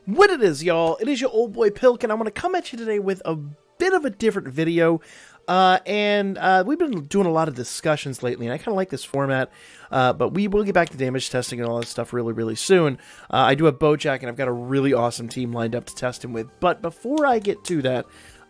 What it is, y'all, it is your old boy Pilk, and I'm going to come at you today with a bit of a different video. We've been doing a lot of discussions lately, and I kind of like this format, but we will get back to damage testing and all that stuff really, really soon. I do have Bojack, and I've got a really awesome team lined up to test him with, but before I get to that,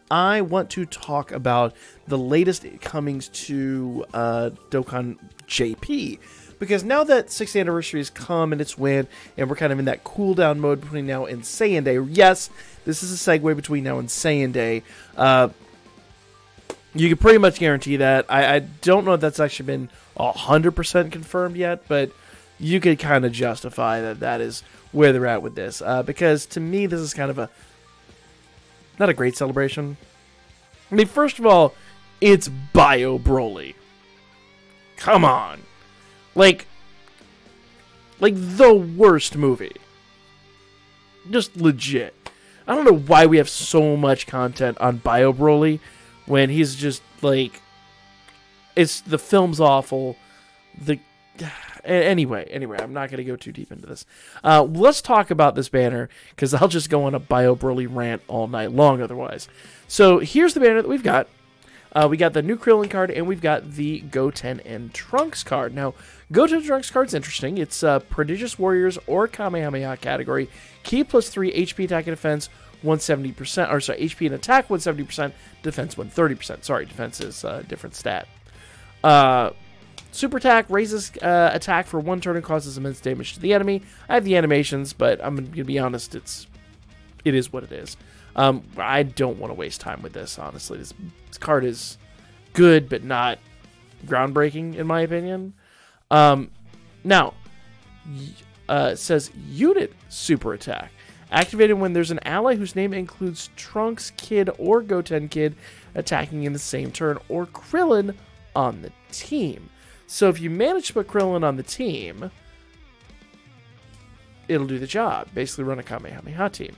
I want to talk about the latest comings to Dokkan JP. Because now that 6th anniversary has come and it's went, and we're kind of in that cooldown mode between now and Saiyan Day. Yes, this is a segue between now and Saiyan Day. You can pretty much guarantee that. I don't know if that's actually been 100% confirmed yet, but you could kind of justify that that is where they're at with this. Because to me, this is kind of not a great celebration. I mean, first of all, it's Bio Broly. Come on. Like the worst movie. Just legit. I don't know why we have so much content on Bio Broly when he's just like, the film's awful. Anyway, I'm not going to go too deep into this. Let's talk about this banner, because I'll just go on a Bio Broly rant all night long otherwise. So here's the banner that we've got. We got the new Krillin card, and we've got the Goten and Trunks card. Now, Goten and Trunks card's interesting. It's Prodigious Warriors or Kamehameha category. Key +3, HP attack and defense 170%. Or sorry, HP and attack 170%, defense 130%. Sorry, defense is a different stat. Super attack raises attack for 1 turn and causes immense damage to the enemy. I have the animations, but I'm going to be honest, it is what it is. I don't want to waste time with this, honestly. This card is good, but not groundbreaking, in my opinion. Now, it says Unit Super Attack. Activated when there's an ally whose name includes Trunks Kid or Goten Kid attacking in the same turn, or Krillin on the team. So if you manage to put Krillin on the team, it'll do the job. Basically run a Kamehameha team.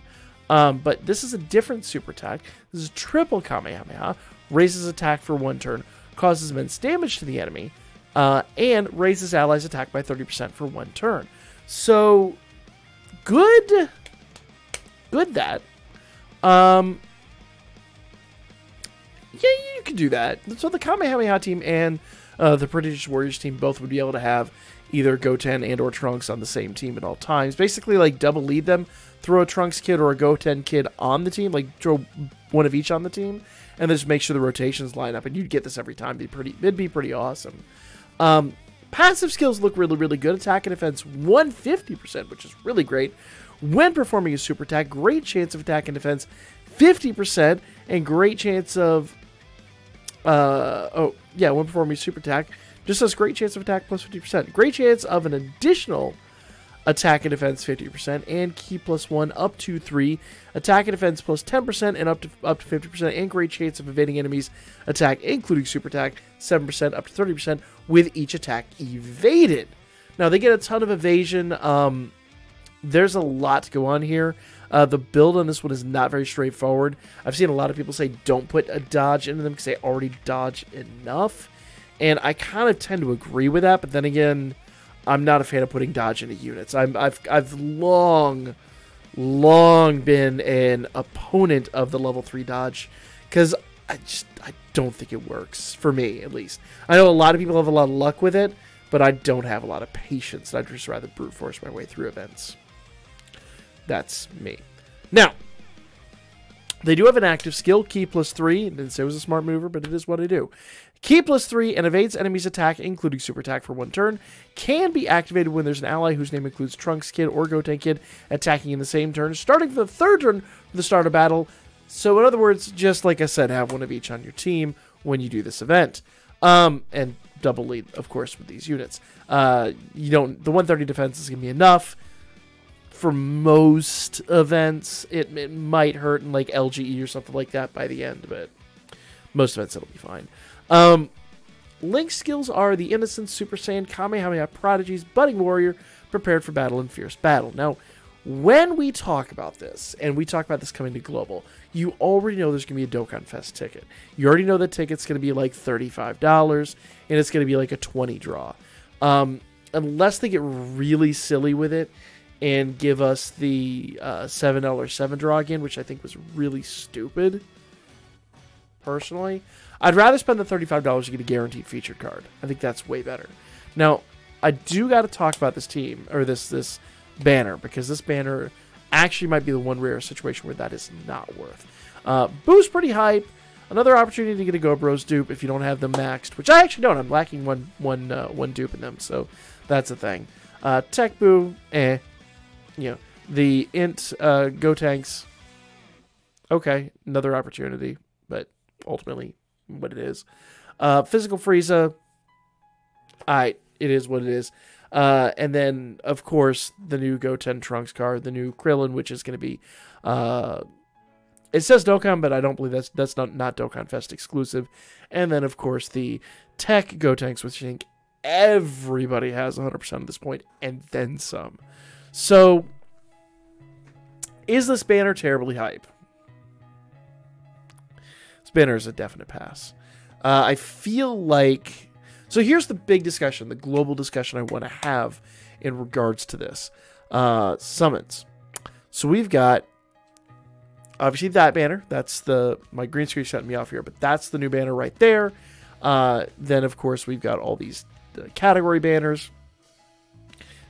But this is a different super attack. This is triple Kamehameha. Raises attack for 1 turn. Causes immense damage to the enemy. And raises allies' attack by 30% for 1 turn. So, good that. Yeah, you could do that. So the Kamehameha team and the Prodigious Warriors team both would be able to have either Goten and or Trunks on the same team at all times. Basically, like, double lead them. Throw a Trunks kid or a Goten kid on the team. Like, throw one of each on the team. And then just make sure the rotations line up. And you'd get this every time. It'd be pretty awesome. Passive skills look really, really good. Attack and defense 150%, which is really great. When performing a super attack, great chance of attack and defense 50%. And great chance of... when performing a super attack, just says great chance of attack plus 50%. Great chance of an additional attack and defense 50%, and key +1 up to 3. Attack and defense plus 10% and up to 50%, and great chance of evading enemies' attack, including super attack 7% up to 30% with each attack evaded. Now they get a ton of evasion. There's a lot to go on here. The build on this one is not very straightforward. I've seen a lot of people say don't put a dodge into them because they already dodge enough. And I kind of tend to agree with that, but then again, I'm not a fan of putting dodge into units. I've long been an opponent of the level 3 dodge because I don't think it works, for me at least. I know a lot of people have a lot of luck with it, but I don't have a lot of patience. I'd just rather brute force my way through events. That's me. Now, they do have an active skill, Key +3. Didn't say it was a smart mover, but it is what I do. Key +3 and evades enemies' attack, including super attack for 1 turn. Can be activated when there's an ally whose name includes Trunks Kid or Goten Kid attacking in the same turn, starting for the 3rd turn for the start of battle. So in other words, just like I said, have one of each on your team when you do this event. And double lead, of course, with these units. The 130 defense is going to be enough. For most events, it might hurt in like LGE or something like that by the end, but most events it'll be fine. Link's skills are the Innocence, Super Saiyan, Kamehameha, Prodigies, Budding Warrior, Prepared for Battle, and Fierce Battle. Now, when we talk about this, and we talk about this coming to Global, you already know there's going to be a Dokkan Fest ticket. You already know that ticket's going to be like $35, and it's going to be like a 20 draw. Unless they get really silly with it, and give us the $7 7 draw again, which I think was really stupid, personally. I'd rather spend the $35 to get a guaranteed featured card. I think that's way better. Now, I do got to talk about this team, or this banner, because this banner actually might be the one rare situation where that is not worth. Boo's pretty hype. Another opportunity to get a Go Bros dupe if you don't have them maxed, which I actually don't. I'm lacking one dupe in them, so that's a thing. Tech Boo, you know, the Int Go Tanks, okay, another opportunity, but ultimately what it is. Physical Frieza, it is what it is. And then, of course, the new Goten Trunks card, the new Krillin, which is going to be... it says Dokkan, but I don't believe that's not Dokkan Fest exclusive. And then, of course, the Tech Gotenks, which I think everybody has 100% at this point, and then some. So, is this banner terribly hype? This banner is a definite pass. I feel like... So here's the big discussion, the global discussion I want to have in regards to this. Summons. So we've got, obviously, that banner. That's my green screen shutting me off here, but that's the new banner right there. Then, of course, we've got all these category banners.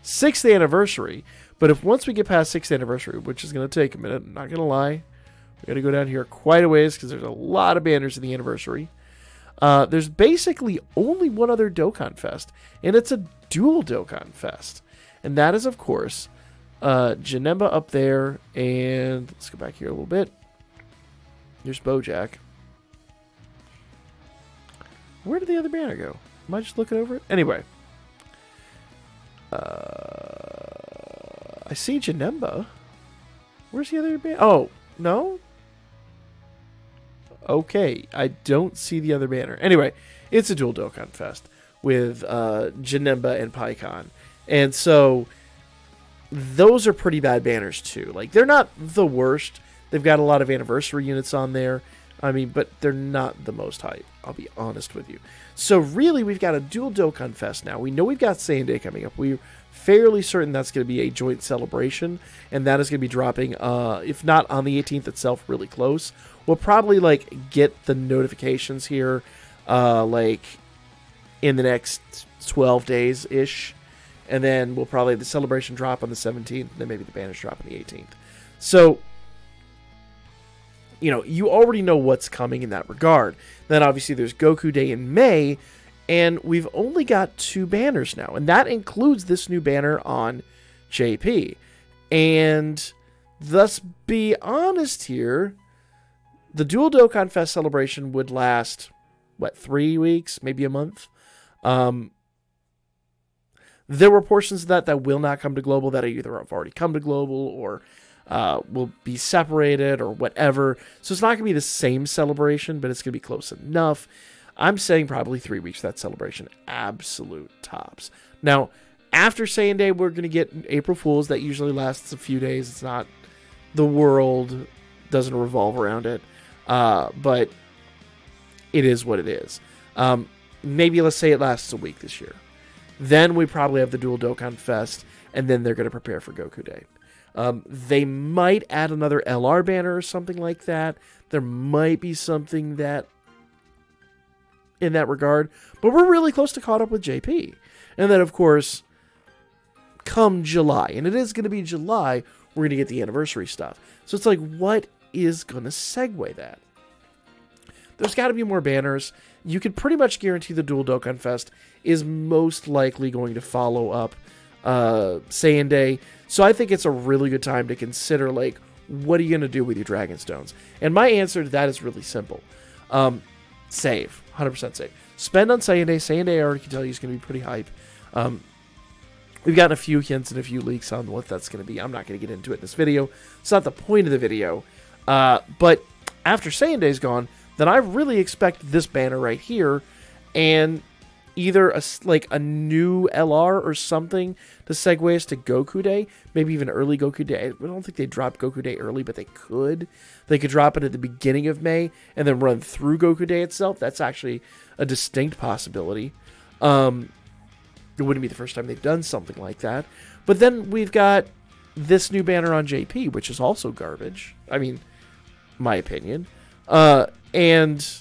6th anniversary. But once we get past 6th anniversary, which is going to take a minute, I'm not going to lie. We got to go down here quite a ways because there's a lot of banners in the anniversary. There's basically only one other Dokkan Fest, and it's a dual Dokkan Fest. And that is, of course, Janemba up there, and let's go back here a little bit. There's Bojack. Where did the other banner go? Am I just looking over it? Anyway. I see Janemba. Where's the other banner? Oh, no? Okay, I don't see the other banner. Anyway, it's a dual Dokkan Fest with Janemba and Pikkon. And so, those are pretty bad banners too. Like, they're not the worst. They've got a lot of anniversary units on there. I mean, but they're not the most hype. I'll be honest with you. So, really, we've got a dual Dokkan Fest now. We know we've got Saiyan Day coming up. We're fairly certain that's going to be a joint celebration. And that is going to be dropping, if not on the 18th itself, really close. We'll probably, like, get the notifications here, like, in the next 12 days-ish. And then we'll probably have the celebration drop on the 17th, and then maybe the banners drop on the 18th. So, you know, you already know what's coming in that regard. Then, obviously, there's Goku Day in May, and we've only got 2 banners now. And that includes this new banner on JP. And, let's be honest here... The dual Dokkan Fest celebration would last, what, 3 weeks, maybe a month? There were portions of that will not come to global, that either have already come to global or will be separated or whatever. So it's not going to be the same celebration, but it's going to be close enough. I'm saying probably 3 weeks for that celebration. Absolute tops. Now, after Saiyan Day, we're going to get April Fools. That usually lasts a few days. It's not the world, doesn't revolve around it. But it is what it is. Maybe let's say it lasts a week this year. Then we probably have the dual Dokkan Fest, and then they're going to prepare for Goku Day. They might add another LR banner or something like that. There might be something that in that regard, but we're really close to caught up with JP. And then, of course, come July, and it is going to be July, we're going to get the anniversary stuff. So it's like, what is going to segue that? There's got to be more banners. You can pretty much guarantee the dual Dokkan Fest is most likely going to follow up Saiyan Day. So I think it's a really good time to consider, like, what are you going to do with your Dragon Stones? And my answer to that is really simple. Save. 100% save. Spend on Saiyan Day. Saiyan Day, I already can tell you, is going to be pretty hype. We've gotten a few hints and a few leaks on what that's going to be. I'm not going to get into it in this video. It's not the point of the video. But after Saiyan Day's gone, then I really expect this banner right here and either a new LR or something to segue us to Goku Day, maybe even early Goku Day. I don't think they dropped Goku Day early, but they could. They could drop it at the beginning of May and then run through Goku Day itself. That's actually a distinct possibility. It wouldn't be the first time they've done something like that. But then we've got this new banner on JP, which is also garbage. I mean, my opinion. And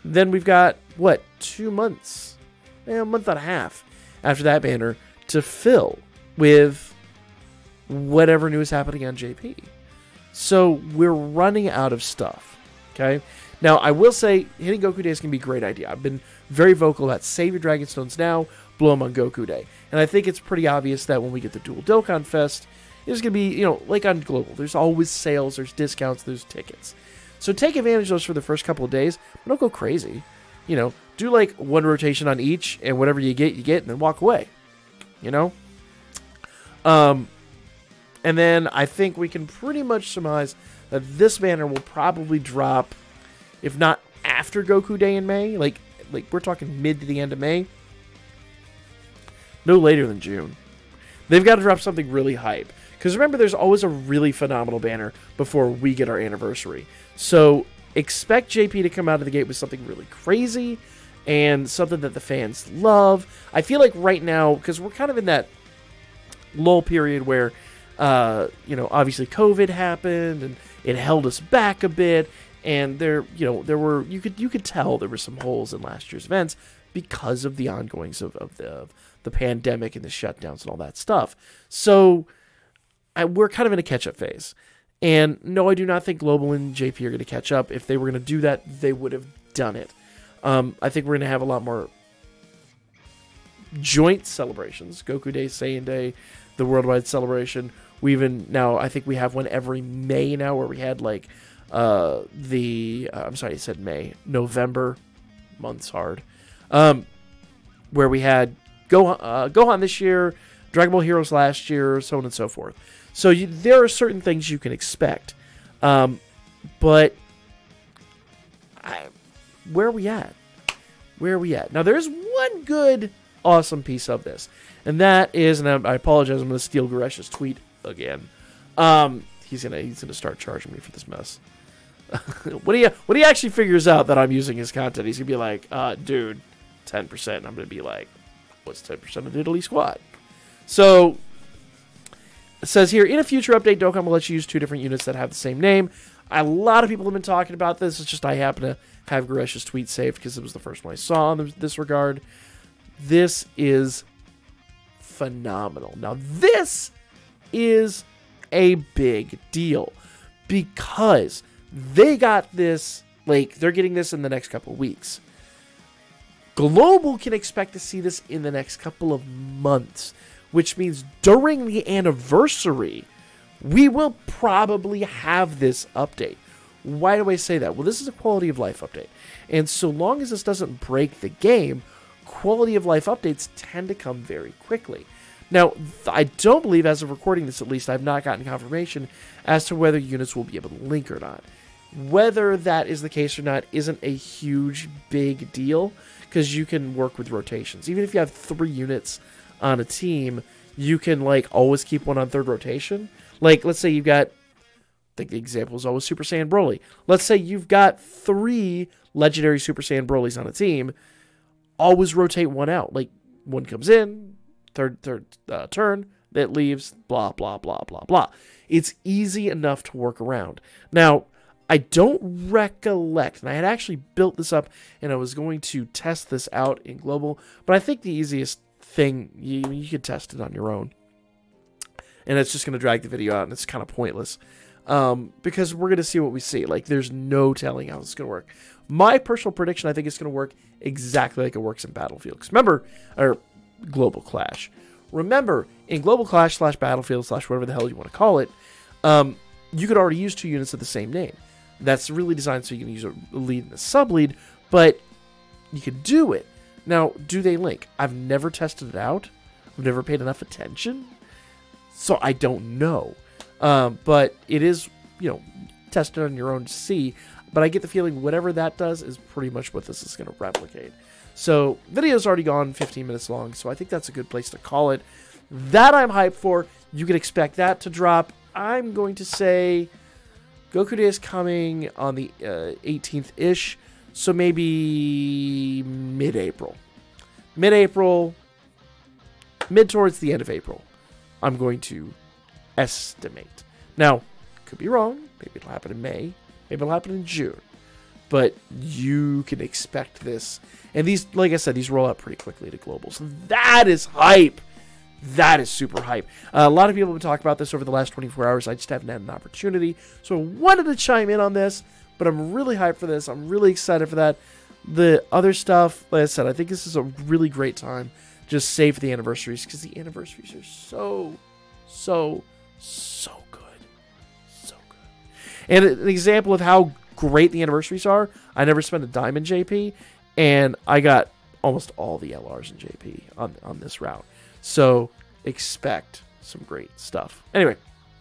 then we've got, what, 2 months? A month and a half after that banner to fill with whatever new is happening on JP. So we're running out of stuff, okay? Now, I will say, hitting Goku Days can be a great idea. I've been very vocal about save your Dragonstones now, blow them on Goku Day. And I think it's pretty obvious that when we get the Dual Dokkan Fest, there's going to be, you know, like on Global, there's always sales, there's discounts, there's tickets. So take advantage of those for the first couple of days, but don't go crazy. You know, do like one rotation on each, and whatever you get, and then walk away. You know? And then I think we can pretty much surmise that this banner will probably drop, if not after Goku Day in May, like we're talking mid to the end of May, no later than June. They've got to drop something really hype. Because remember, there's always a really phenomenal banner before we get our anniversary. So expect JP to come out of the gate with something really crazy and something that the fans love. I feel like right now, because we're kind of in that lull period where, you know, obviously COVID happened and it held us back a bit. And there were, you could tell there were some holes in last year's events because of the ongoings of the pandemic and the shutdowns and all that stuff. So we're kind of in a catch-up phase. And no, I do not think Global and JP are going to catch up. If they were going to do that, they would have done it. I think we're going to have a lot more joint celebrations. Goku Day, Saiyan Day, the worldwide celebration. We even, now, I think we have one every May now where we had like I'm sorry, I said May. November. Month's hard. Where we had Gohan this year, Dragon Ball Heroes last year, so on and so forth. So there are certain things you can expect. But where are we at? Where are we at? Now, there's one good, awesome piece of this. And that is, and I apologize, I'm going to steal Garesh's tweet again. He's gonna start charging me for this mess. When he actually figures out that I'm using his content, he's going to be like, dude, 10%. I'm going to be like, what's 10% of Diddly Squat? So, it says here, in a future update, Dokkan will let you use 2 different units that have the same name. A lot of people have been talking about this. It's just I happen to have Garesh's tweet saved because it was the first one I saw in this regard. This is phenomenal. Now, this is a big deal because they got this, like, they're getting this in the next couple of weeks. Global can expect to see this in the next couple of months, which means during the anniversary, we will probably have this update. Why do I say that? Well, this is a quality of life update. And so long as this doesn't break the game, quality of life updates tend to come very quickly. Now, I don't believe, as of recording this at least, I've not gotten confirmation as to whether units will be able to link or not. Whether that is the case or not isn't a huge, big deal, because you can work with rotations. Even if you have 3 units on a team, you can, like, always keep one on 3rd rotation. Like, let's say you've got, I think the example is always Super Saiyan Broly. Let's say you've got 3 legendary Super Saiyan Brolys on a team, always rotate one out. Like, one comes in, third turn, that leaves, blah, blah, blah, blah, blah. It's easy enough to work around. Now, I don't recollect, and I had actually built this up, and I was going to test this out in Global, but I think the easiest thing, you could test it on your own. And it's just going to drag the video out, and it's kind of pointless. Because we're going to see what we see. Like, there's no telling how this is going to work. My personal prediction, I think it's going to work exactly like it works in Battlefield. Because remember, or Global Clash. Remember, in Global Clash / Battlefield / whatever the hell you want to call it, you could already use 2 units of the same name. That's really designed so you can use a lead and a sub-lead, but you can do it. Now, do they link? I've never tested it out. I've never paid enough attention, so I don't know. But it is, you know, test it on your own to see. But I get the feeling whatever that does is pretty much what this is going to replicate. So, video's already gone 15 minutes long, so I think that's a good place to call it. That I'm hyped for. You can expect that to drop. I'm going to say Goku Day is coming on the 18th-ish, so maybe mid-April. Mid towards the end of April. I'm going to estimate. Now, could be wrong. Maybe it'll happen in May. Maybe it'll happen in June. But you can expect this. And these, like I said, these roll out pretty quickly to global. So that is hype. That is super hype. A lot of people have been talking about this over the last 24 hours. I just haven't had an opportunity. So I wanted to chime in on this. But I'm really hyped for this. I'm really excited for that. The other stuff, like I said, I think this is a really great time. Just save for the anniversaries. Because the anniversaries are so good. So good. And an example of how great the anniversaries are, I never spent a dime in JP, and I got almost all the LRs in JP on this route. So expect some great stuff. Anyway,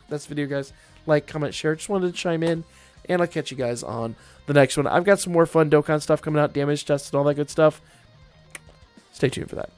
that's the video, guys. Like, comment, share. Just wanted to chime in, and I'll catch you guys on the next one. I've got some more fun Dokkan stuff coming out, damage tests and all that good stuff. Stay tuned for that.